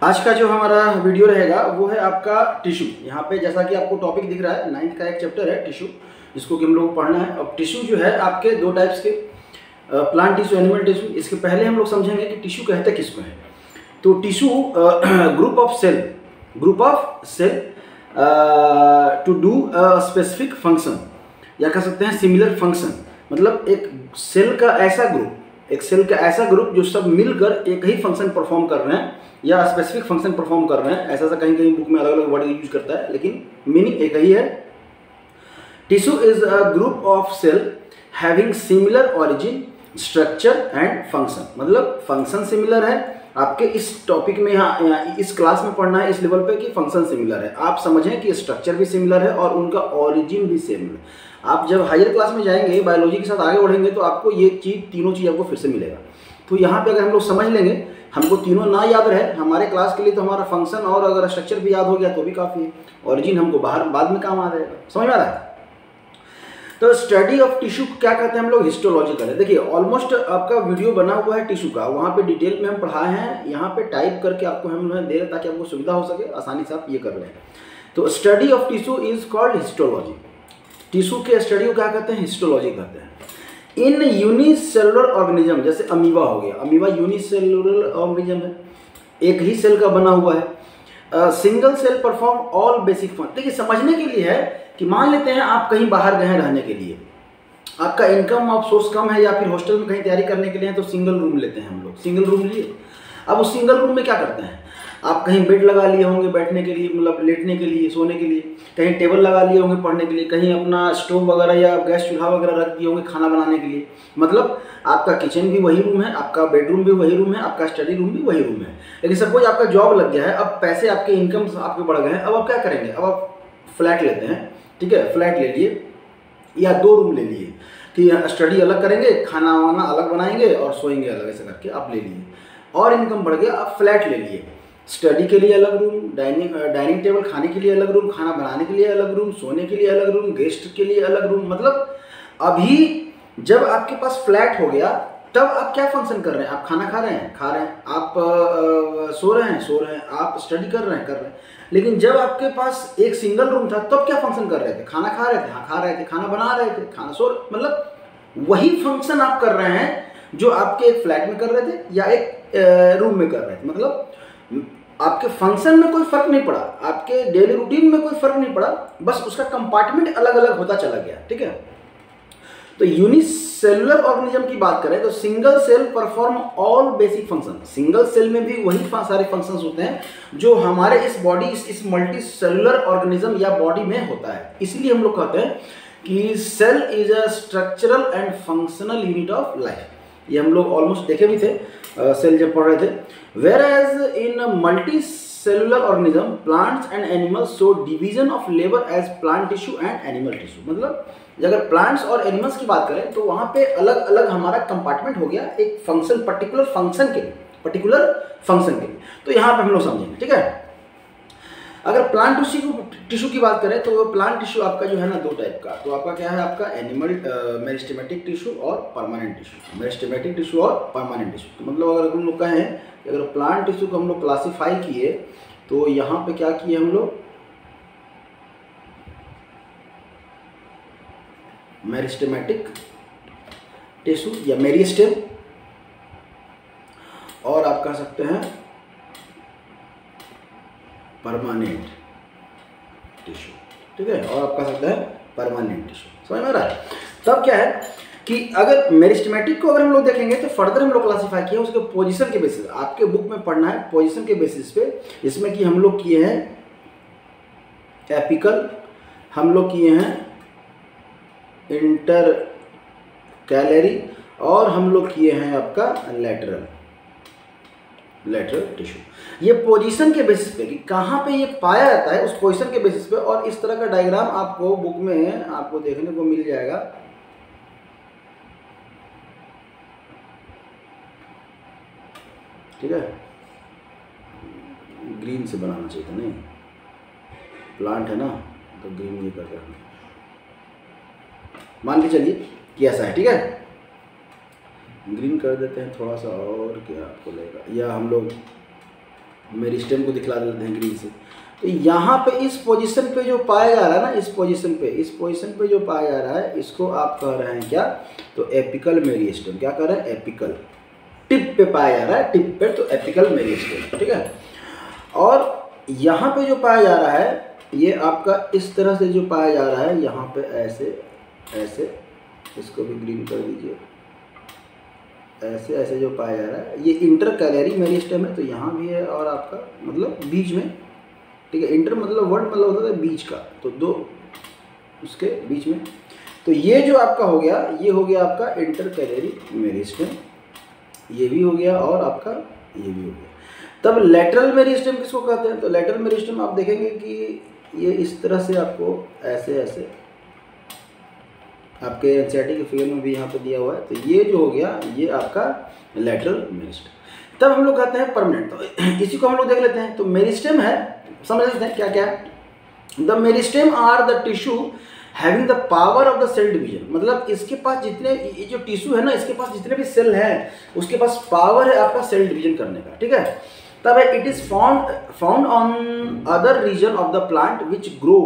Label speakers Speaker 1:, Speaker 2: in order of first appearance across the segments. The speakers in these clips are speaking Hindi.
Speaker 1: आज का जो हमारा वीडियो रहेगा वो है आपका टिश्यू। यहाँ पे जैसा कि आपको टॉपिक दिख रहा है 9th का एक चैप्टर है टिश्यू, जिसको कि हम लोग को पढ़ना है। अब टिश्यू जो है आपके दो टाइप्स के, प्लांट टिश्यू, एनिमल टिश्यू। इसके पहले हम लोग समझेंगे कि टिश्यू कहते किसको है। तो tissue group of cell to do specific function, या कह सकते हैं सिमिलर फंक्शन। मतलब एक सेल का ऐसा ग्रुप जो सब मिलकर एक ही फंक्शन परफॉर्म कर रहे हैं या स्पेसिफिक फंक्शन परफॉर्म कर रहे हैं। ऐसा कहीं कहीं बुक में अलग अलग वर्ड यूज करता है, लेकिन मीनिंग एक ही है। Tissue is a group of cell having similar origin, structure and function. मतलब फंक्शन सिमिलर है। आपके इस टॉपिक में यहाँ इस क्लास में पढ़ना है इस लेवल पे कि फंक्शन सिमिलर है। आप समझें कि स्ट्रक्चर भी सिमिलर है और उनका ऑरिजिन भी सेम है। आप जब हायर क्लास में जाएंगे, बायोलॉजी के साथ आगे बढ़ेंगे, तो आपको ये तीनों चीज़ आपको फिर से मिलेगा। तो यहाँ पे अगर हम लोग समझ लेंगे, हमको तीनों ना याद रहे हमारे क्लास के लिए, तो हमारा फंक्शन और अगर स्ट्रक्चर भी याद हो गया तो भी काफ़ी है। ऑरिजिन हमको बाद में काम आ जाएगा। समझ में आ रहा है? तो स्टडी ऑफ टिश्यू क्या कहते हैं हम लोग? हिस्टोलॉजिकल है। देखिए ऑलमोस्ट आपका वीडियो बना हुआ है टिश्यू का, वहाँ पे डिटेल में हम पढ़ाए हैं। यहाँ पे टाइप करके आपको हम दे रहे हैं ताकि आपको सुविधा हो सके, आसानी से आप ये कर लें। तो study of tissue is called histology. Tissue के स्टडी को क्या कहते हैं? हिस्टोलॉजी कहते हैं। इन यूनिसेलुलर ऑर्गेनिज्म, जैसे अमीबा हो गया, अमीबा यूनिसेलुलर ऑर्गेनिज्म है, एक ही सेल का बना हुआ है। Single cell perform all basic function. देखिए समझने के लिए है कि मान लेते हैं आप कहीं बाहर गए हैं रहने के लिए, आपका इनकम ऑफ सोर्स कम है, या फिर हॉस्टल में कहीं तैयारी करने के लिए, तो सिंगल रूम लेते हैं हम लोग। सिंगल रूम लिए, अब उस सिंगल रूम में क्या करते हैं? आप कहीं बेड लगा लिए होंगे बैठने के लिए, मतलब लेटने के लिए, सोने के लिए, कहीं टेबल लगा लिए होंगे पढ़ने के लिए, कहीं अपना स्टोव वगैरह या गैस चूल्हा वगैरह रख दिए होंगे खाना बनाने के लिए। मतलब आपका किचन भी वही रूम है, आपका बेडरूम भी वही रूम है, आपका स्टडी रूम भी वही रूम है। लेकिन सपोज आपका जॉब लग गया है, अब पैसे आपके इनकम आपके बढ़ गए हैं, अब आप क्या करेंगे? अब आप फ्लैट लेते हैं, ठीक है, फ्लैट ले लिए या 2 रूम ले लिए कि स्टडी अलग करेंगे, खाना वाना अलग बनाएंगे और सोएंगे अलग, ऐसे करके आप ले लिए। और इनकम बढ़ गया, आप फ्लैट ले लिए, स्टडी के लिए अलग रूम, डाइनिंग टेबल खाने के लिए अलग रूम, खाना बनाने के लिए अलग रूम, सोने के लिए अलग रूम, गेस्ट के लिए अलग रूम। मतलब अभी जब आपके पास फ्लैट हो गया, तब आप क्या फंक्शन कर रहे हैं? आप खाना खा रहे हैं, आप सो रहे हैं, आप स्टडी कर रहे हैं। लेकिन जब आपके पास एक सिंगल रूम था, तब क्या फंक्शन कर रहे थे? खाना खा रहे थे, हाँ खा रहे थे, खाना बना रहे थे, खाना मतलब वही फंक्शन आप कर रहे हैं जो आपके एक फ्लैट में कर रहे थे या एक रूम में कर रहे थे। मतलब आपके फंक्शन में कोई फर्क नहीं पड़ा, आपके डेली रूटीन में कोई फर्क नहीं पड़ा, बस उसका कंपार्टमेंट अलग अलग होता चला गया। ठीक है, तो यूनिसेलुलर ऑर्गेनिज्म की बात करें तो single cell perform all basic function. Single cell में भी वही सारे फंक्शंस होते हैं जो हमारे इस बॉडी, इस मल्टी सेलुलर ऑर्गेनिज्म या बॉडी में होता है। इसलिए हम लोग कहते हैं कि cell is a structural and functional unit of life. ये हम लोग ऑलमोस्ट देखे भी थे सेल जब पढ़ रहे थे। Whereas in multicellular organism plants and animals show division of labour as plant tissue and animal tissue. मतलब अगर प्लांट्स और एनिमल्स की बात करें तो वहाँ पे अलग अलग हमारा कंपार्टमेंट हो गया एक फंक्शन, पर्टिकुलर फंक्शन के लिए। तो यहाँ पे हम लोग समझेंगे। ठीक है, अगर प्लांट टिश्यू की बात करें तो प्लांट टिश्यू आपका जो है ना 2 टाइप का। तो आपका क्या है? आपका एनिमल मेरिस्टेमेटिक टिश्यू और परमानेंट टिश्यू। मेरिस्टेमेटिक टिश्यू और परमानेंट टिश्यू, तो मतलब अगर हम लोग कहें कि अगर प्लांट टिश्यू को हम लोग क्लासीफाई किए तो यहाँ पे क्या किए हम लोग? मेरिस्टेमेटिक टिश्यू या मेरिस्टेम, और आप कह सकते हैं परमानेंट टिश्यू। ठीक है, और आप कह सकते हैं परमानेंट टिश्यू। समझ में आ रहा है? तब क्या है कि अगर मेरिस्टेमेटिक को अगर हम लोग देखेंगे तो फर्दर हम लोग क्लासीफाई किए उसके पोजीशन के बेसिस। आपके बुक में पढ़ना है पोजीशन के बेसिस पे, इसमें कि हम लोग किए हैं एपिकल, हम लोग किए हैं इंटर कैलरी, और हम लोग किए हैं आपका लेटरल टिश्यू। ये पोजीशन के बेसिस पे कि कहाँ पे ये पाया जाता है, उस पोजीशन के बेसिस पे। और इस तरह का डायग्राम आपको बुक में आपको देखने को मिल जाएगा। ठीक है, ग्रीन से बनाना चाहिए था, नहीं प्लांट है ना तो ग्रीन ये करके मान के चलिए कि ऐसा है। ठीक है, ग्रीन कर देते हैं थोड़ा सा, और क्या आपको लगेगा, या हम लोग मेरिस्टेम को दिखला देते हैं ग्रीन से। तो यहाँ पे इस पोजीशन पे जो पाया जा रहा है ना, इस पोजीशन पे जो पाया जा रहा है, इसको आप कह रहे हैं क्या, तो एपिकल मेरिस्टेम। क्या कह रहे हैं, एपिकल, टिप पे पाया जा रहा है, टिप पे, तो एपिकल मेरिस्टेम, ठीक है। और यहाँ पे जो पाया जा रहा है, ये आपका इस तरह से जो पाया जा रहा है, यहाँ पे ऐसे ऐसे, इसको भी ग्रीन कर दीजिए, ऐसे ऐसे जो पाया जा रहा है, ये इंटरकैलरी मेरिस्टेम है। तो यहाँ भी है और आपका मतलब बीच में, ठीक है। इंटर मतलब वर्ड मतलब होता है बीच का, तो दो उसके बीच में। तो ये जो आपका हो गया, ये हो गया आपका इंटरकैलरी मेरिस्टेम, ये भी हो गया और आपका ये भी हो गया। तब लेटरल मेरिस्टेम किसको कहते हैं, तो लेटरल मेरिस्टेम आप देखेंगे कि ये इस तरह से आपको ऐसे ऐसे, आपके एनसीईआरटी के फिगर में भी यहाँ पे दिया हुआ है। तो ये जो हो गया, ये आपका लेटरल मेरिस्टेम। तब हम लोग कहते हैं परमानेंट, तो इसी को हम लोग देख लेते हैं। तो मेरिस्टेम है, समझ लेते हैं क्या क्या है। The meristem are the tissue having the power of the cell division, मतलब इसके पास जितने, ये जो टिश्यू है ना, इसके पास जितने भी सेल हैं, उसके पास पावर है आपका सेल डिवीजन करने का, ठीक है। तब it is found on other region of the plant which grow,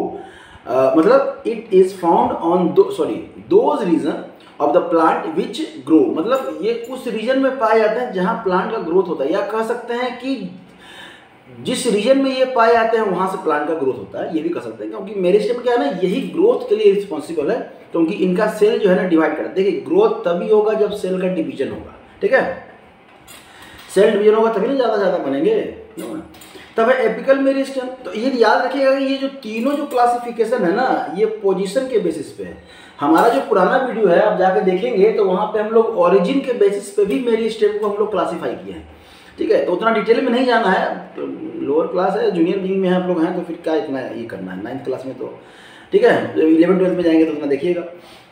Speaker 1: मतलब it is found on those region of the plant which grow, मतलब ये उस रीजन में पाए जाते हैं जहां प्लांट का ग्रोथ होता है, या कह सकते हैं कि जिस रीजन में ये पाए जाते हैं वहां से प्लांट का ग्रोथ होता है, ये भी कह सकते हैं। क्योंकि मेरिस्टेम क्या है ना, यही ग्रोथ के लिए रिस्पॉन्सिबल है, क्योंकि इनका सेल जो है ना डिवाइड करता है। देखिए ग्रोथ तभी होगा जब सेल का डिवीजन होगा, ठीक है। सेल डिवीजन होगा तभी ना ज़्यादा बनेंगे। तब है एपिकल मेरिस्टेम। तो ये याद रखिएगा कि ये जो तीनों जो क्लासिफिकेशन है ना, ये पोजीशन के बेसिस पे है। हमारा जो पुराना वीडियो है आप जाके देखेंगे तो वहाँ पे हम लोग ओरिजिन के बेसिस पे भी मेरिस्टेम को हम लोग क्लासीफाई किए हैं, ठीक है। तो उतना डिटेल में नहीं जाना है, तो लोअर क्लास है, जूनियर बीइंग में आप लोग हैं, तो फिर क्या इतना ये करना है 9th क्लास में, तो ठीक है। 11th-12th में जाएंगे तो उतना देखिएगा।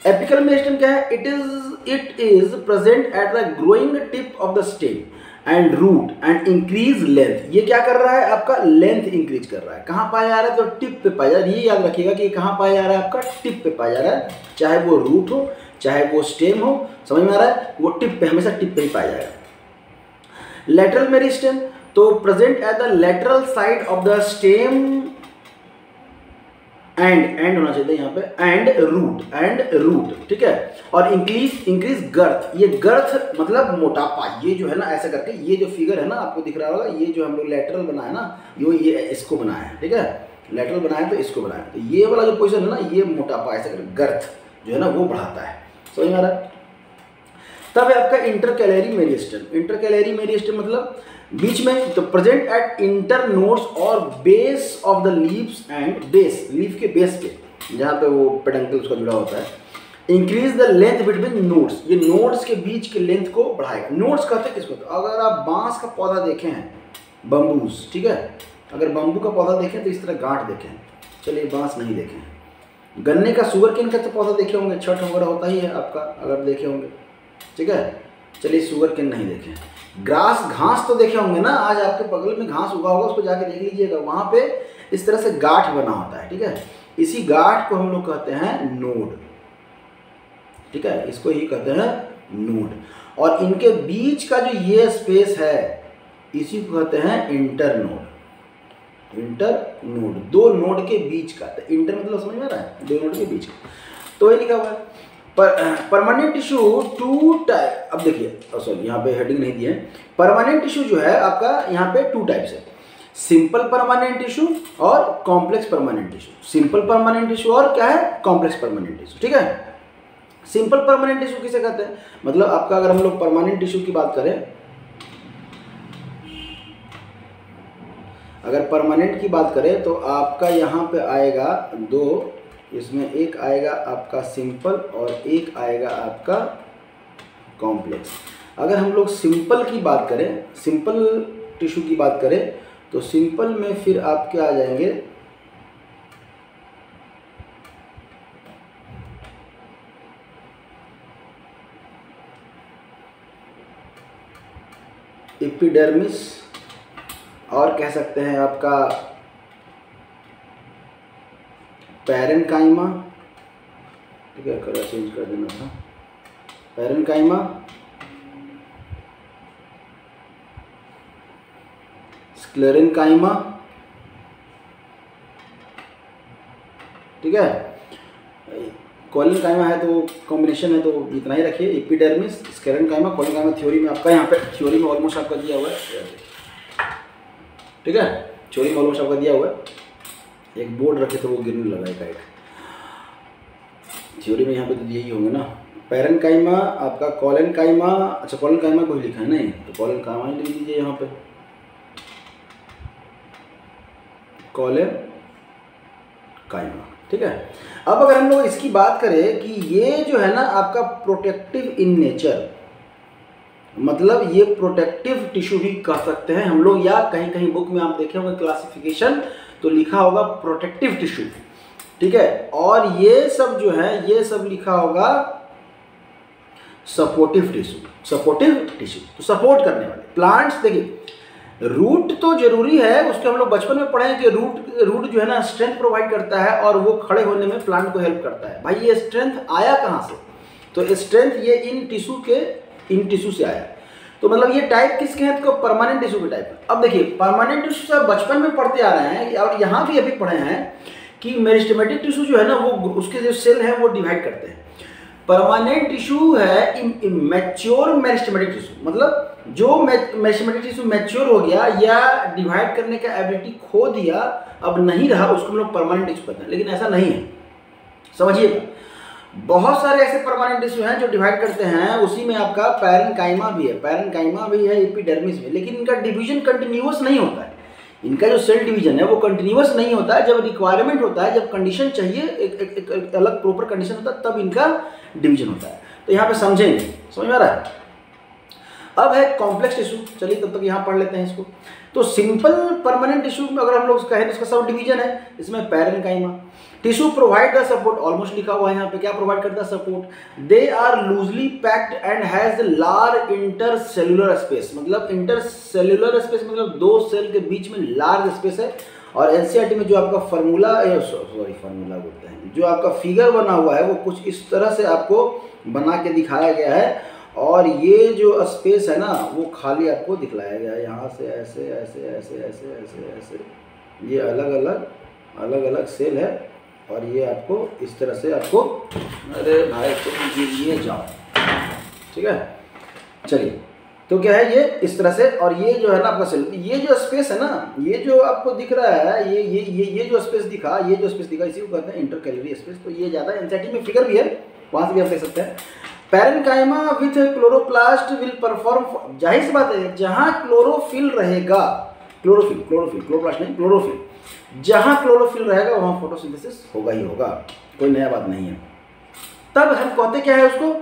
Speaker 1: एपिकल मेरिस्टेम क्या है, it is present at the growing tip of the stem and root and increase length. ये क्या कर रहा है, आपका लेंथ इंक्रीज कर रहा है। कहाँ पाया जा रहा है, तो टिप पे पाया जा रहा है। ये याद रखिएगा कि कहाँ पाया जा रहा है, आपका टिप पे पाया जा रहा है, चाहे वो रूट हो चाहे वो स्टेम हो, समझ में आ रहा है, वो टिप पे, हमेशा टिप पे ही पाया जाएगा। लेटरल मेरिस्टेम, तो present at the lateral side of the stem and होना चाहिए यहाँ पे, एंड रूट, ठीक है। और इंक्रीज गर्थ, ये गर्थ मतलब मोटापा, ये जो है ना ऐसा करके, ये जो फिगर है ना आपको दिख रहा होगा, ये जो हम लोग लेटरल बनाया ना, ये इसको बनाया है, ठीक है। लेटरल बनाया तो इसको बनाया, तो ये वाला जो पोजीशन है ना, ये मोटापा ऐसा करके गर्थ जो है ना वो बढ़ाता है, समझ में आ रहा है। तब है आपका इंटरकैलरी मेरिस्टेम। इंटरकैलरी मेरिस्टेम मतलब बीच में, तो प्रेजेंट एट इंटर नोड्स और base of the leaves and base, leaf के बेस पे जहाँ पे वो पेडंकल उसका जुड़ा होता है। Increase the length between nodes, ये नोड्स के बीच के लेंथ को बढ़ाएगा। नोड्स कहते हैं किसको, तो अगर आप बांस का पौधा देखें हैं, बम्बूस, ठीक है, अगर बम्बू का पौधा देखें तो इस तरह गांठ देखें, चलिए बांस नहीं देखें। गन्ने का शुगर केन का तो पौधा देखे होंगे, छठ वगैरह होता ही है आपका, अगर देखे होंगे, ठीक है। चलिए शुगर केन नहीं देखें। ग्रास, घास तो देखे होंगे ना, आज आपके बगल में घास उगा होगा, उसको जाके देख लीजिएगा, वहाँ पे इस तरह से गांठ बना होता है, ठीक है। इसी गांठ को हम लोग कहते हैं नोड, ठीक है, इसको ही कहते हैं नोड। और इनके बीच का जो ये स्पेस है, इसी को कहते हैं इंटर नोड। इंटर नोड, दो नोड के बीच का, तो इंटर मतलब समझ में आ रहा है, दो नोड के बीच का, तो ये लिखा हुआ है। परमानेंट टिश्यू टू टाइप, अब देखिए सॉरी यहाँ पे हेडिंग नहीं दी है। परमानेंट टिश्यू जो है आपका यहाँ पे 2 टाइप्स है, सिंपल परमानेंट टिश्यू और complex permanent tissue. Simple permanent tissue और क्या है, कॉम्प्लेक्स परमानेंट टिश्यू, ठीक है। सिंपल परमानेंट टिश्यू किसे कहते हैं, मतलब आपका अगर हम लोग परमानेंट टिश्यू की बात करें, अगर परमानेंट की बात करें तो आपका यहाँ पे आएगा 2, इसमें एक आएगा आपका सिंपल और एक आएगा आपका कॉम्प्लेक्स। अगर हम लोग सिंपल की बात करें, सिंपल टिश्यू की बात करें, तो सिंपल में फिर आपके आ जाएंगे एपिडर्मिस, और कह सकते हैं आपका पैरेन्काइमा, ठीक है, कलर चेंज कर देना था, पैरेन्काइमा, स्क्लेरेनकाइमा, ठीक है। कॉलिनकाइमा है तो कॉम्बिनेशन है तो इतना ही रखिए। एपिडर्मिस, स्क्लेरेनकाइमा, कॉलिनकाइमा थ्योरी में आपका यहाँ पे थ्योरी में ऑलमोस्ट आपका दिया हुआ है, ठीक है। थ्योरी में ऑलमोस्ट आपका दिया हुआ है। एक बोर्ड रखे तो वो गिरने लगा एक थ्योरी में, यहाँ पे तो यही होंगे ना। पैरेनकाइमा आपका, कॉलिनकाइमा, अच्छा कॉलिनकाइमा को ही लिखा है नहीं तो कॉलिनकाइमा ही लिख दीजिए यहाँ पे, कॉलिनकाइमा, ठीक है। अब अगर हम लोग इसकी बात करें कि ये जो है ना आपका प्रोटेक्टिव इन नेचर, मतलब ये प्रोटेक्टिव टिश्यू भी कह सकते हैं हम लोग, या कहीं कहीं बुक में आप देखे होंगे क्लासिफिकेशन तो लिखा होगा प्रोटेक्टिव टिश्यू, ठीक है। और ये सब जो है ये सब लिखा होगा सपोर्टिव टिश्यू, सपोर्टिव टिश्यू तो सपोर्ट करने वाले प्लांट्स। देखिए रूट तो जरूरी है, उसके हम लोग बचपन में पढ़े हैं कि रूट जो है ना स्ट्रेंथ प्रोवाइड करता है और वो खड़े होने में प्लांट को हेल्प करता है। भाई ये स्ट्रेंथ आया कहाँ से? तो स्ट्रेंथ ये इन टिश्यू से आया। तो मतलब ये टाइप किसके हैं? तो परमानेंट टिश्यू के टाइप है। अब देखिए परमानेंट टिश्यू से बचपन में पढ़ते आ रहे हैं और यहाँ भी अभी पढ़े हैं कि मेरिस्टेमेटिक टिश्यू जो है ना वो उसके जो सेल है वो डिवाइड करते हैं। परमानेंट टिश्यू है मैच्योर मेरिस्टेमेटिक टिश्यू, मतलब जो मेरिस्टेमेटिक टिश्यू मैच्योर हो गया या डिवाइड करने का एबिलिटी खो दिया, अब नहीं रहा, उसको हम लोग परमानेंट टिश्यू कहते हैं। लेकिन ऐसा नहीं है, समझिएगा। बहुत सारे ऐसे परमानेंट टिश्यू हैं जो डिवाइड करते हैं, उसी में आपका पैरेनकाइमा भी है, पैरेनकाइमा भी है, एपिडर्मिस भी, लेकिन इनका डिवीजन कंटिन्यूअस नहीं होता है। इनका जो सेल डिवीजन है वो कंटिन्यूअस नहीं होता है। जब रिक्वायरमेंट होता है, जब कंडीशन चाहिए, एक अलग प्रॉपर कंडीशन होता है, तब इनका डिवीजन होता है। तो यहाँ पे समझेंगे, समझ में आ रहा है। अब है कॉम्प्लेक्स टिश्यू, चलिए तब तक यहाँ पढ़ लेते हैं इसको। तो सिंपल परमानेंट टिश्यू में अगर हम लोग कहें तो इसका सब डिवीजन है, इसमें parenchyma tissue provide the support, almost लिखा हुआ है यहाँ पे, क्या प्रोवाइड करता है? Support. They are loosely packed and has large intercellular space, मतलब इंटरसेल्युलर स्पेस मतलब दो सेल के बीच में लार्ज स्पेस है। और एनसीईआरटी में जो आपका फार्मूला बोलते हैं, जो आपका फिगर बना हुआ है वो कुछ इस तरह से आपको बना के दिखाया गया है। और ये जो स्पेस है ना वो खाली आपको दिखलाया गया है, यहाँ से ऐसे ऐसे ऐसे ऐसे ऐसे ऐसे, ये अलग अलग सेल है। और ये आपको इस तरह से आपको, अरे भाई तुम ये जाओ, ठीक है। चलिए तो क्या है ये इस तरह से, और ये जो है ना आपका सेल, ये जो स्पेस है ना, ये जो आपको दिख रहा है, ये जो स्पेस दिखा, इसी को कहते हैं इंटरकैलरी स्पेस। तो ये ज़्यादा एनसीईआरटी में फिगर भी है, वहाँ से भी आप देख सकते हैं। Parenchyma with chloroplast will perform, जाहिर सी बात है जहाँ क्लोरोफिल रहेगा, क्लोरोप्लास्ट नहीं, क्लोरोफिल, जहाँ क्लोरोफिल रहेगा वहाँ फोटोसिंथेसिस होगा ही होगा, कोई नया बात नहीं है। तब हम कहते क्या है उसको?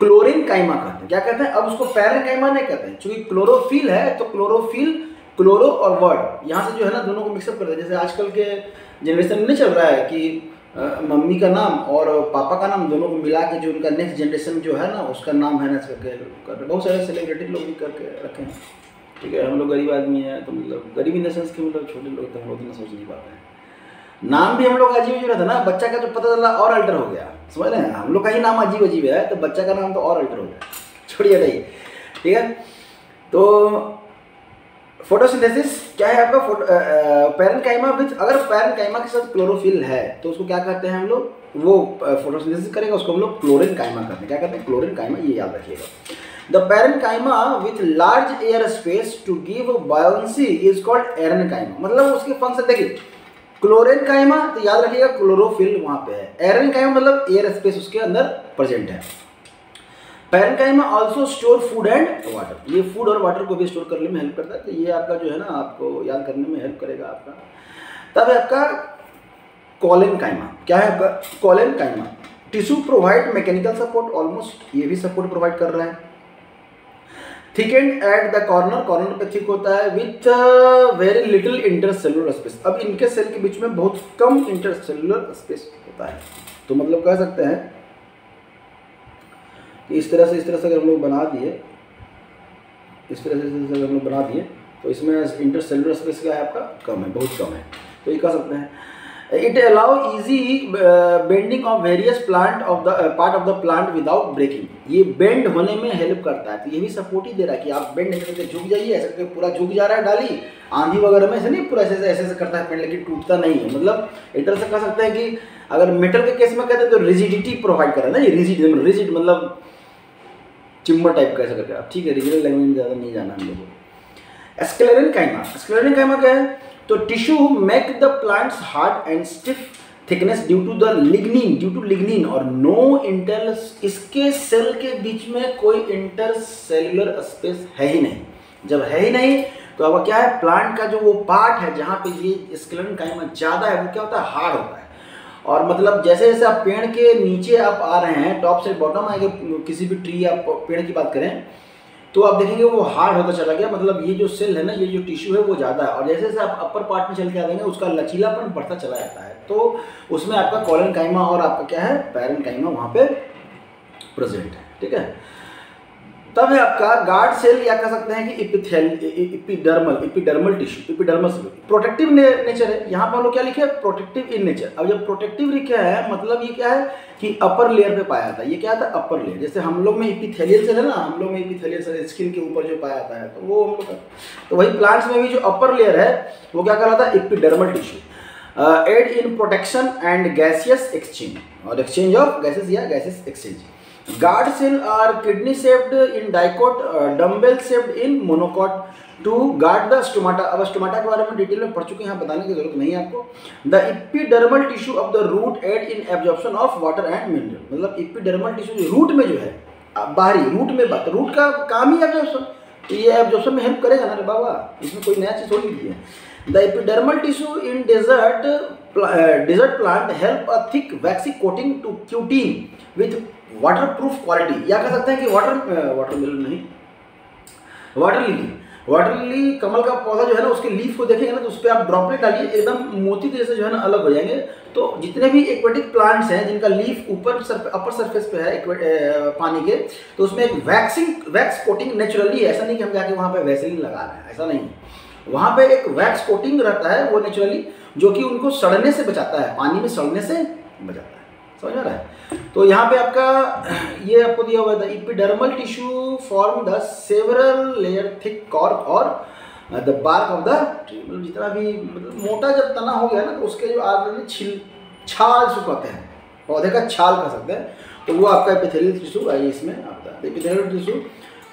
Speaker 1: क्लोरिनकाइमा कहते हैं। क्या कहते हैं? अब उसको पैरेनकाइमा नहीं कहते हैं, क्योंकि क्लोरोफिल है तो क्लोरोफिल, क्लोरो और वर्ड यहाँ से जो है ना दोनों को मिक्सअप करते हैं। जैसे आजकल के जनरेशन में नहीं चल रहा है कि मम्मी का नाम और पापा का नाम दोनों को मिला के जो उनका नेक्स्ट जनरेशन जो है ना उसका नाम है ना करके, बहुत सारे सेलिब्रिटी लोग भी करके रखे हैं, ठीक है। हम लोग गरीब आदमी हैं तो मतलब गरीब इन द सेंस के मतलब छोटे लोग तो हम लोग इतना सोच नहीं पाते हैं। नाम भी हम लोग अजीब रहता ना, बच्चा का जो पता चला और अल्टर हो गया, समझ रहे हैं। हम लोग का ही नाम अजीब है तो बच्चा का नाम तो और अल्टर हो गया, छोड़िए नहीं, ठीक है। तो फोटोसिंथेसिस क्या है आपका? पैरेनकाइमा विथ, अगर पैरेनकाइमा के साथ क्लोरोफिल है तो उसको क्या कहते हैं हम लोग? वो फोटोसिंथेसिस करेगा, उसको हम लोग क्लोरिनकाइमा कहते हैं। क्या कहते हैं? क्लोरिनकाइमा, ये याद रखिएगा। The parenchyma with large air space to give buoyancy is called aerenchyma, मतलब उसके फंक्शन देखिए। क्लोरिनकाइमा तो याद रखिएगा क्लोरोफिल वहाँ पे है, एरेनकाइमा मतलब एयर स्पेस उसके अंदर प्रेजेंट है। Parenchyma also store food and water, ये फूड और वाटर को भी स्टोर करने में हेल्प करता है। तो ये आपका जो है ना आपको याद करने में हेल्प करेगा आपका। तब है आपका कॉलिनकाइमा, क्या है आपका? Collenchyma tissue provide mechanical support, almost ये भी सपोर्ट प्रोवाइड कर रहा है। थिकेंड एट द कॉर्नर पे थिक होता है with very little intercellular space. अब इनके सेल के बीच में बहुत कम इंटरसेलुलर स्पेस होता है। तो मतलब कह सकते हैं कि इस तरह से अगर हम लोग बना दिए, इस तरह से अगर हम लोग बना दिए तो इसमें इंटरसेलुलर स्पेस क्या है आपका? कम है, बहुत कम है। तो ये कह सकते हैं it allow easy bending of various plant of the part of the plant without breaking. ये बेंड होने में हेल्प करता है, तो ये भी सपोर्ट ही दे रहा है कि आप बेंड नहीं करके झुक जाइए, ऐसा करके पूरा झुक जा रहा है डाली आंधी वगैरह में, ऐसे नहीं पूरा ऐसे ऐसे करता है पेड़, लेकिन टूटता नहीं है। मतलब एक तरह से कह सकते हैं कि अगर मेटल के केस में कहते हैं तो रिजिडिटी प्रोवाइड कर रहा है ना, ये रिजिड मतलब चिम्बर टाइप का ऐसा करके। अब ठीक है, रीजनल लैंग्वेज में ज़्यादा नहीं जाना हम लोगों को। स्क्लेरेनकाइमा, स्क्लेरेनकाइमा क्या है? तो tissue make the plants hard and stiff thickness due to the lignin और नो इंटर, इसके सेल के बीच में कोई इंटरसेल्युलर स्पेस है ही नहीं। जब है ही नहीं तो अब क्या है, प्लांट का जो वो पार्ट है जहाँ पे ये स्क्लेरेनकाइमा ज़्यादा है वो क्या होता है, हार्ड होता है। और मतलब जैसे जैसे आप पेड़ के नीचे आप आ रहे हैं, टॉप से बॉटम आएंगे, किसी भी ट्री आप पेड़ की बात करें तो आप देखेंगे वो हार्ड होता चला गया। मतलब ये जो सेल है ना, ये जो टिश्यू है वो ज़्यादा है, और जैसे जैसे आप अपर पार्ट में चल के आ जाएंगे उसका लचीलापन बढ़ता चला जाता है। तो उसमें आपका कॉलेनकाइमा और आपका क्या है, पैरेनकाइमा वहाँ पे प्रेजेंट है। ठीक है, तब है आपका गार्ड सेल या कह सकते हैं कि epidermal tissue, epidermal cell protective nature है। यहाँ पर हम लोग क्या लिखे, प्रोटेक्टिव इन नेचर। अब जब प्रोटेक्टिव लिखा है मतलब ये क्या है कि अपर लेयर पे पाया जाता है। ये क्या आता है, अपर लेयर। जैसे हम लोग में इपिथेलियल सेल है ना, हम लोग में इपिथेलियल सेल स्किन के ऊपर जो पाया जाता है, तो वो हम लोग का, तो वही प्लांट्स में भी जो अपर लेयर है वो क्या कहलाता है, epidermal tissue. Aid in protection and gaseous exchange, और एक्सचेंज ऑफ गैसेस या gases exchange. Guard cell are kidney shaped in dicot, dumbbell shaped in monocot to guard the stomata. अब स्टोमाटा के बारे में डिटेल में पढ़ चुके हैं, यहाँ बताने की जरूरत नहीं है आपको। The epidermal tissue of the root aid in absorption of water and mineral. मतलब इपिडर्मल टिश्यू रूट में जो है, बाहरी रूट में बात, रूट का काम ही एब्जॉर्प्शन, तो ये एब्जॉर्प्शन में हेल्प करेगा ना रे बाबा, इसमें कोई नया चीज़ थोड़ी है। The epidermal tissue in desert plant help a thick waxy coating to cutin with water proof quality, या कह सकते हैं कि वाटर लिली कमल का पौधा जो है ना, उसके लीफ को देखेंगे ना तो उस पर आप ड्रॉपलेट डालिए, एकदम मोती के जैसे जो है ना अलग हो जाएंगे। तो जितने भी एक्वेटिक प्लांट्स हैं जिनका लीफ ऊपर अपर सरफेस पे है पानी के, तो उसमें एक वैक्स कोटिंग नेचुरली है। ऐसा नहीं कि हम जाके वहाँ पे वैसलीन लगा रहे हैं, ऐसा नहीं। वहाँ पे एक वैक्स कोटिंग रहता है वो नेचुरली, जो कि उनको सड़ने से बचाता है, पानी में सड़ने से बचाता है। समझ आ रहा है? तो यहाँ पे आपका ये आपको दिया हुआ था, epidermal tissue form the several layer thick cork और the bark of the tree. मतलब जितना भी मतलब मोटा जब तना हो गया ना तो उसके जो आगे छाल सुखाते हैं, पौधे का छाल कह सकते हैं, तो वो आपका एपिथेलियल टिश्यू आइए इसमें आता है। Epithelial tissue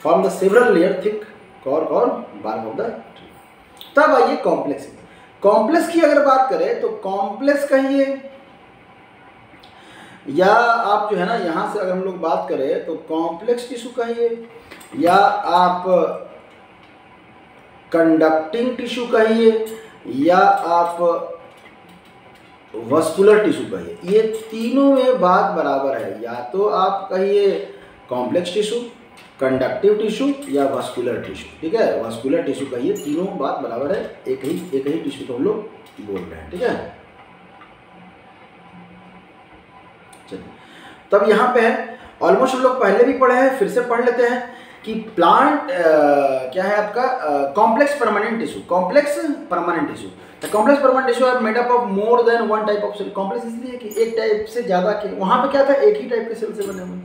Speaker 1: form the several layer thick cork और बार्क ऑफ द ट्री। तब आइए कॉम्प्लेक्स। कॉम्प्लेक्स की अगर बात करें तो कॉम्प्लेक्स कहिए या आप जो है ना यहाँ से अगर हम लोग बात करें तो कॉम्प्लेक्स टिश्यू कहिए, या आप कंडक्टिंग टिश्यू कहिए, या आप वस्कुलर टिश्यू कहिए, ये तीनों में बात बराबर है। या तो आप कहिए कॉम्प्लेक्स टिश्यू, कंडक्टिव टिश्यू या वस्कुलर टिश्यू। ठीक है, वस्कुलर टिश्यू कहिए, तीनों बात बराबर है, एक ही टिश्यू को हम लोग बोल रहे हैं। ठीक है, तब यहाँ पे है ऑलमोस्ट हम लोग पहले भी पढ़े हैं, फिर से पढ़ लेते हैं कि प्लांट क्या है आपका complex permanent tissue. Complex permanent tissue, complex permanent tissue are made up of more than one type of cell. Complex इसलिए कि एक टाइप से ज़्यादा के, वहाँ पे क्या था, एक ही टाइप के सेल से बने हुए।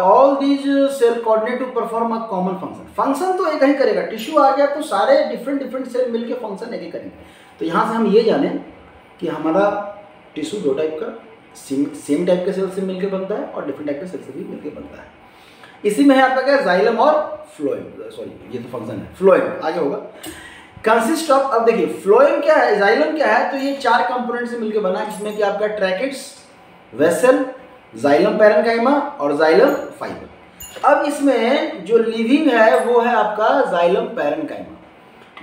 Speaker 1: All these cell coordinate to perform a common function. Function तो एक ही करेगा, टिश्यू आ गया तो सारे डिफरेंट सेल मिलके फंक्शन एक ही करेंगे। तो यहाँ से हम ये जाने कि हमारा टिश्यू दो टाइप का, सेम टाइप के सेल से मिलकर बनता है और डिफरेंट टाइप के सेल से भी मिलकर बनता है। इसी में है आपका क्या, जाइलम और फ्लोएम। सॉरी ये तो फंक्शन है, फ्लोएम आगे होगा। कंसिस्ट ऑफ, अब देखिए फ्लोएम क्या है, जाइलम क्या है, तो ये चार कंपोनेंट से मिलकर बना है, जिसमें कि आपका ट्रैकेट्स, वेसल, जाइलम पैरेनकाइमा और जाइलम फाइबर। अब इसमें जो लिविंग है वो है आपका जाइलम पैरेनकाइमा।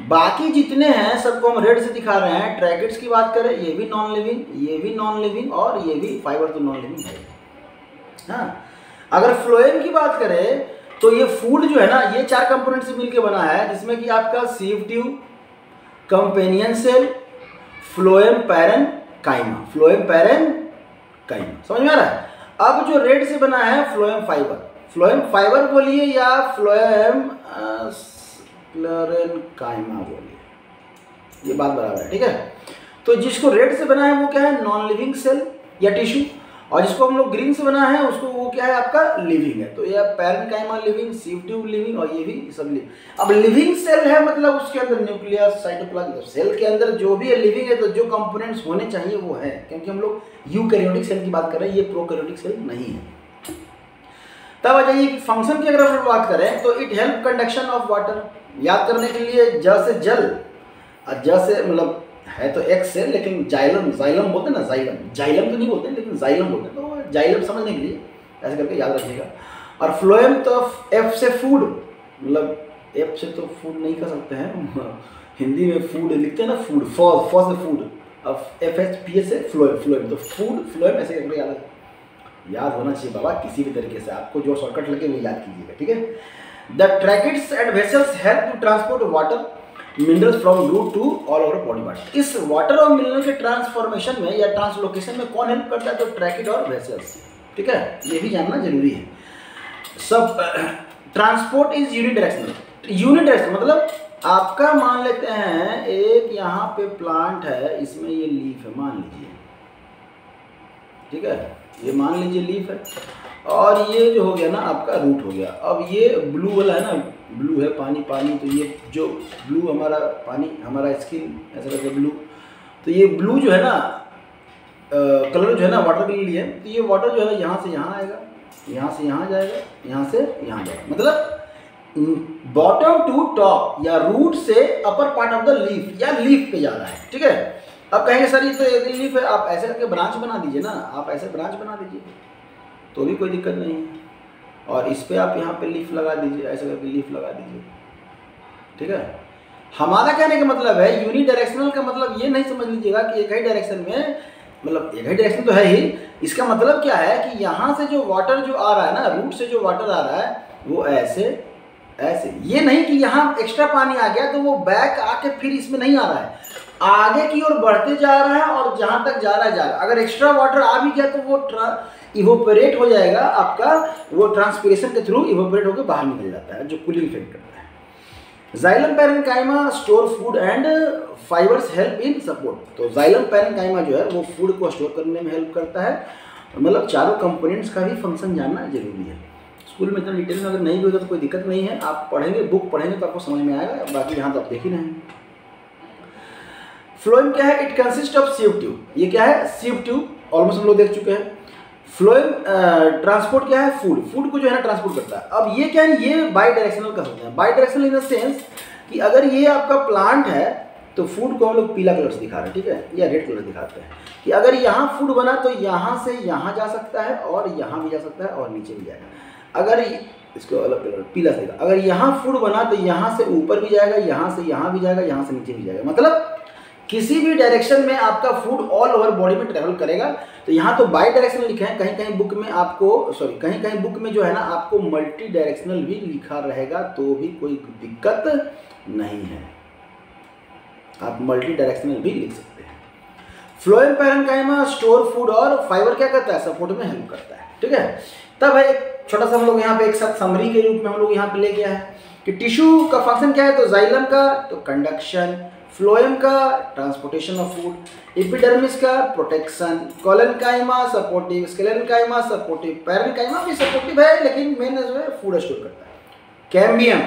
Speaker 1: बाकी जितने हैं सबको हम रेड से दिखा रहे हैं। ट्रैकेट्स की बात करें, ये भी नॉन लिविंग, ये भी नॉन लिविंग और ये भी, फाइबर तो नॉन लिविंग है। हाँ, अगर फ्लोएम की बात करें तो ये फूड जो है ना, ये चार कंपोनेंट से मिलकर बना है, जिसमें कि आपका sieve tube, companion cell, phloem parenchyma, phloem parenchyma. समझ में आ रहा है? अब जो रेड से बना है फ्लोएम फाइबर बोलिए या फ्लोएम पैरेनकाइमा बोलिए, ये बात बराबर है। ठीक है, तो जिसको रेड से बना है वो क्या है, नॉन लिविंग सेल या टिश्यू, और जिसको हम लोग ग्रीन से बना है उसको वो क्या है आपका लिविंग है। तो ये parenchyma living, sieve tube living और ये भी सब लिविंग। अब लिविंग सेल है मतलब उसके अंदर न्यूक्लियस, साइटोप्लाज्म, सेल के अंदर जो भी है लिविंग है, तो जो कंपोनेंट्स होने चाहिए वो है, क्योंकि हम लोग यूकैरियोटिक सेल की बात कर रहे हैं, ये प्रोकैरियोटिक सेल नहीं है। तब आ जाइए फंक्शन की अगर हम बात करें तो it help conduction of water, याद करने के लिए ज से जल, ज से मतलब है तो एक्स से, लेकिन जाइलम, जाइलम बोलते हैं ना, जाइलम, जाइलम तो नहीं बोलते लेकिन जाइलम बोलते हैं, तो जाइलम समझने के लिए ऐसे करके याद रखिएगा। और फ्लोएम तो एफ से फूड, मतलब एफ से तो फूड नहीं कर सकते हैं, हिंदी में फूड लिखते हैं ना, फूड, फॉर से फूड, अब एफ एच पी से फ्लोएम, फ्लोएम तो फूड, फ्लोएम ऐसे करके याद होना चाहिए बाबा, किसी भी तरीके से आपको जो शॉर्टकट लगे वो याद कीजिएगा, ठीक है। The tracheids and vessels help to transport water minerals from root to all over body part. इस वाटर और मिनरल के ट्रांसफॉर्मेशन में या ट्रांसलोकेशन में कौन हेल्प करता है, तो ट्रैकिड और वेसल्स, ठीक है, ये भी जानना जरूरी है। सब ट्रांसपोर्ट इज यूनिडायरेक्शनल, यूनिडायरेक्शनल मतलब आपका मान लेते हैं एक यहाँ पे प्लांट है, इसमें ये लीफ है मान लीजिए, ठीक है, ये मान लीजिए लीफ है, और ये जो हो गया ना आपका रूट हो गया। अब ये ब्लू वाला है ना, ब्लू है पानी, पानी, तो ये जो ब्लू हमारा पानी, हमारा स्किन ऐसा करके ब्लू, तो ये ब्लू जो है ना कलर जो है ना वाटर के लिए है, तो ये वाटर जो है ना यहाँ से यहाँ आएगा, यहाँ से यहाँ जाएगा, यहाँ से यहाँ जाएगा, मतलब बॉटम टू टॉप या रूट से upper part of the leaf या लीफ पे जा रहा है, ठीक है। अब कहेंगे सर ये तो एक लीफ है, आप ऐसे करके ब्रांच बना दीजिए ना, आप ऐसे ब्रांच बना दीजिए तो भी कोई दिक्कत नहीं है, और इस पे आप यहाँ पे लीफ लगा दीजिए, ऐसे करके लीफ लगा दीजिए, ठीक है। हमारा कहने का मतलब है यूनिडायरेक्शनल का मतलब ये नहीं समझ लीजिएगा कि एक ही डायरेक्शन में, मतलब एक ही डायरेक्शन तो है ही, इसका मतलब क्या है कि यहाँ से जो वाटर जो आ रहा है ना, रूट से जो वाटर आ रहा है वो ऐसे ऐसे, ये नहीं कि यहाँ एक्स्ट्रा पानी आ गया तो वो बैक आके फिर इसमें नहीं आ रहा है, आगे की ओर बढ़ते जा रहा है, और जहाँ तक जा रहा है जा रहा है। अगर एक्स्ट्रा वाटर आ भी गया तो वो इवोपरेट हो जाएगा आपका, वो ट्रांसपिरेशन के थ्रू इवोपरेट होकर बाहर निकल जाता है, जो कूलिंग इफेक्ट करता है। Xylem parenchyma store food and fibres help in support. तो जाइलम पैरेन्काइमा जो है वो फूड को स्टोर करने में हेल्प करता है, मतलब चारों कंपोनेंट्स का भी फंक्शन जानना जरूरी है। स्कूल में इतना डिटेल में अगर नहीं भी होता तो कोई दिक्कत नहीं है, आप पढ़ेंगे, बुक पढ़ेंगे तो आपको समझ में आएगा, बाकी यहाँ तो आप देख ही रहे हैं। फ्लोएम क्या है, it consist of sieve tube, ये क्या है सीव ट्यूब, ऑलमोस्ट हम लोग देख चुके हैं। फ्लोएम ट्रांसपोर्ट क्या है, फूड, फूड को जो है ना ट्रांसपोर्ट करता है। अब ये क्या है, ये बाई डायरेक्शनल कर सकते हैं, by directional in the sense कि अगर ये आपका प्लांट है तो फूड को हम लोग पीला कलर से दिखा रहे हैं, ठीक है, या रेड कलर दिखाते हैं, कि अगर यहाँ फूड बना तो यहाँ से यहाँ जा सकता है और यहाँ भी जा सकता है और नीचे भी जाएगा। अगर इसको अलग कलर पीला से दिखा, अगर यहाँ फूड बना तो यहाँ से ऊपर भी जाएगा, यहाँ से यहाँ भी जाएगा, यहाँ से नीचे भी जाएगा, मतलब किसी भी डायरेक्शन में आपका फूड ऑल ओवर बॉडी में ट्रेवल करेगा। तो यहाँ तो बाई डायरेक्शनल लिखे हैं, कहीं कहीं बुक में आपको कहीं कहीं बुक में जो है ना आपको मल्टी डायरेक्शनल भी लिखा रहेगा, तो भी कोई दिक्कत नहीं है, आप मल्टी डायरेक्शनल भी लिख सकते हैं। फ्लोएम पैरेन्काइमा स्टोर फूड और फाइबर क्या करता है, सपोर्ट में हेल्प करता है, ठीक है। तब है एक छोटा सा हम लोग यहाँ पे एक साथ समरी के रूप में हम लोग यहाँ पे ले गया है कि टिश्यू का फंक्शन क्या है, तो जाइलम का तो कंडक्शन, फ्लोएम का ट्रांसपोर्टेशन ऑफ फूड, एपिडर्मिस का protection, collenchyma supportive, sclerenchyma supportive, parenchyma भी सपोर्टिव है लेकिन मेन जो है फूड स्टोर करता है। कैम्बियम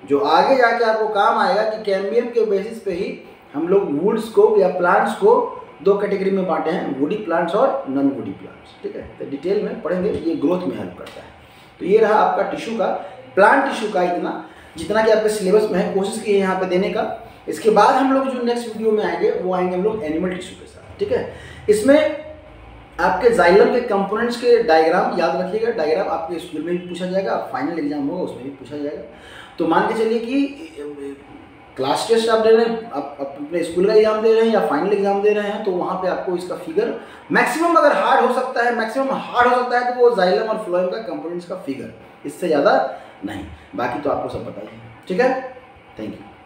Speaker 1: जो आगे जाके आपको काम आएगा कि कैम्बियम के बेसिस पे ही हम लोग वुड्स को या प्लांट्स को दो कैटेगरी में बांटे हैं, वुडी प्लांट्स और नॉन वुडी प्लांट्स, ठीक है। तो डिटेल में पढ़ेंगे, ये ग्रोथ में हेल्प करता है। तो ये रहा आपका टिश्यू का, प्लांट टिश्यू का इतना जितना कि आपके सिलेबस में है, कोशिश की है यहाँ पे देने का। इसके बाद हम लोग जो नेक्स्ट वीडियो में आएंगे वो आएंगे हम लोग एनिमल टिश्यू के साथ, ठीक है। इसमें आपके जाइलम के कंपोनेंट्स के डायग्राम याद रखिएगा, डायग्राम आपके स्कूल में भी पूछा जाएगा, फाइनल एग्जाम होगा उसमें भी पूछा जाएगा। तो मान के चलिए कि क्लास टेस्ट आप दे रहे हैं, आप अपने स्कूल का एग्जाम दे रहे हैं या फाइनल एग्जाम दे रहे हैं, तो वहाँ पे आपको इसका फिगर मैक्सिमम अगर हार्ड हो सकता है, मैक्सिमम हार्ड हो सकता है तो वो जाइलम और फ्लोएम का कंपोनेंट्स का फिगर, इससे ज़्यादा नहीं, बाकी तो आपको सब पता ही है, ठीक है। Thank you.